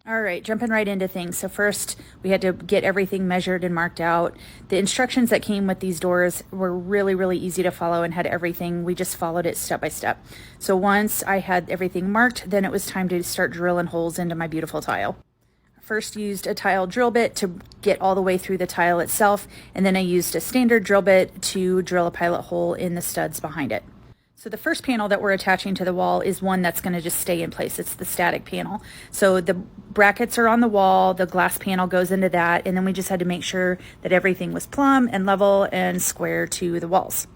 All right, jumping right into things. So first, we had to get everything measured and marked out. The instructions that came with these doors were really, really easy to follow and had everything. We just followed it step by step. So once I had everything marked, then it was time to start drilling holes into my beautiful tile. First used a tile drill bit to get all the way through the tile itself, and then I used a standard drill bit to drill a pilot hole in the studs behind it. So the first panel that we're attaching to the wall is one that's going to just stay in place. It's the static panel. So the brackets are on the wall, the glass panel goes into that, and then we just had to make sure that everything was plumb and level and square to the walls.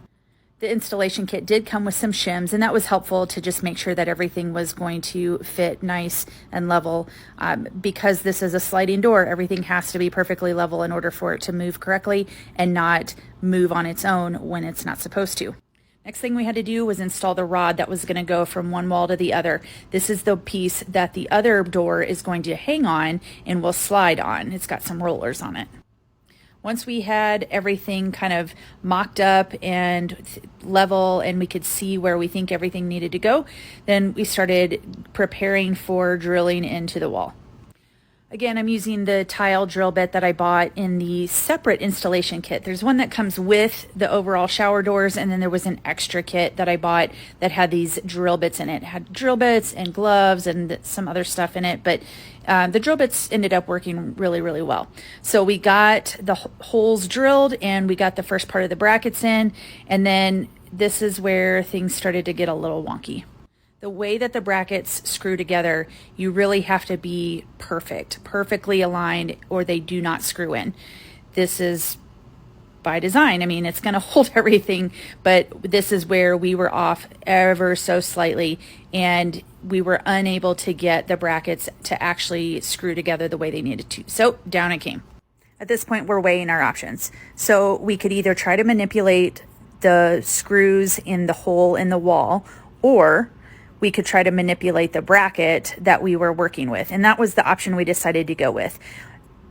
The installation kit did come with some shims, and that was helpful to just make sure that everything was going to fit nice and level. Because this is a sliding door, everything has to be perfectly level in order for it to move correctly and not move on its own when it's not supposed to. Next thing we had to do was install the rod that was going to go from one wall to the other. This is the piece that the other door is going to hang on and will slide on. It's got some rollers on it. Once we had everything kind of mocked up and level and we could see where we think everything needed to go, then we started preparing for drilling into the wall. Again, I'm using the tile drill bit that I bought in the separate installation kit. There's one that comes with the overall shower doors, and then there was an extra kit that I bought that had these drill bits in it. It had drill bits and gloves and some other stuff in it, but the drill bits ended up working really, really well. So we got the holes drilled and we got the first part of the brackets in, and then this is where things started to get a little wonky. The way that the brackets screw together, you really have to be perfectly aligned, or they do not screw in. This is by design. I mean, it's going to hold everything, but this is where we were off ever so slightly, and we were unable to get the brackets to actually screw together the way they needed to. So down it came. At this point, we're weighing our options. So we could either try to manipulate the screws in the hole in the wall, or we could try to manipulate the bracket that we were working with. And that was the option we decided to go with.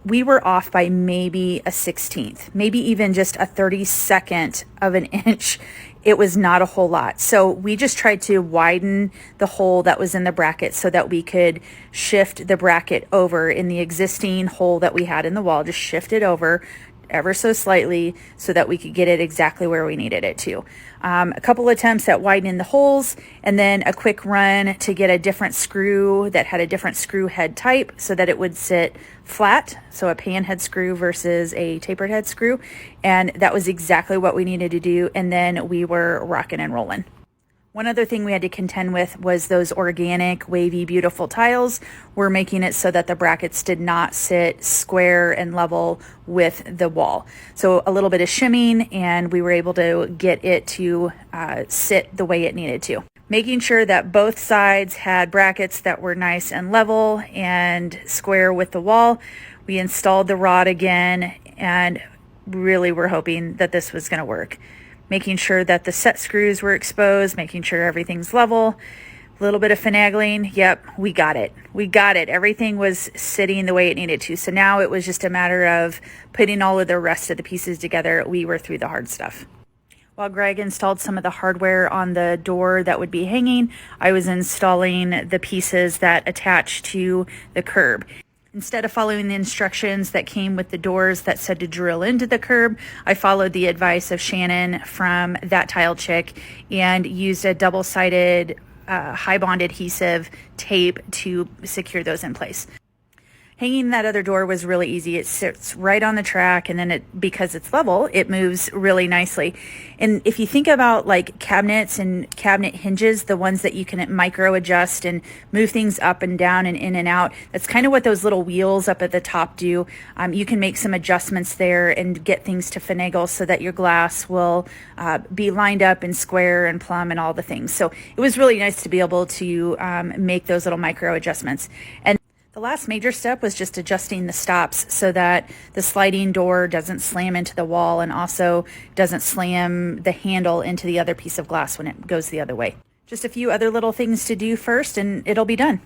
We were off by maybe a 1/16th, maybe even just a 32nd of an inch. It was not a whole lot. So we just tried to widen the hole that was in the bracket so that we could shift the bracket over in the existing hole that we had in the wall, just shift it over ever so slightly so that we could get it exactly where we needed it to. A couple attempts at widening the holes, and then a quick run to get a different screw that had a different screw head type so that it would sit flat, so a pan head screw versus a tapered head screw, and that was exactly what we needed to do, and then we were rocking and rolling. One other thing we had to contend with was those organic, wavy, beautiful tiles were making it so that the brackets did not sit square and level with the wall. So a little bit of shimming, and we were able to get it to sit the way it needed to. Making sure that both sides had brackets that were nice and level and square with the wall. We installed the rod again, and really were hoping that this was going to work. Making sure that the set screws were exposed, making sure everything's level, a little bit of finagling. Yep, we got it. We got it. Everything was sitting the way it needed to. So now it was just a matter of putting all of the rest of the pieces together. We were through the hard stuff. While Greg installed some of the hardware on the door that would be hanging, I was installing the pieces that attach to the curb. Instead of following the instructions that came with the doors that said to drill into the curb, I followed the advice of Shannon from That Tile Chick and used a double-sided high bond adhesive tape to secure those in place. Hanging that other door was really easy. It sits right on the track, and then because it's level, it moves really nicely. And if you think about like cabinets and cabinet hinges, the ones that you can micro adjust and move things up and down and in and out, that's kind of what those little wheels up at the top do. You can make some adjustments there and get things to finagle so that your glass will be lined up and square and plumb and all the things. So it was really nice to be able to make those little micro adjustments. And the last major step was just adjusting the stops so that the sliding door doesn't slam into the wall and also doesn't slam the handle into the other piece of glass when it goes the other way. Just a few other little things to do first, and it'll be done.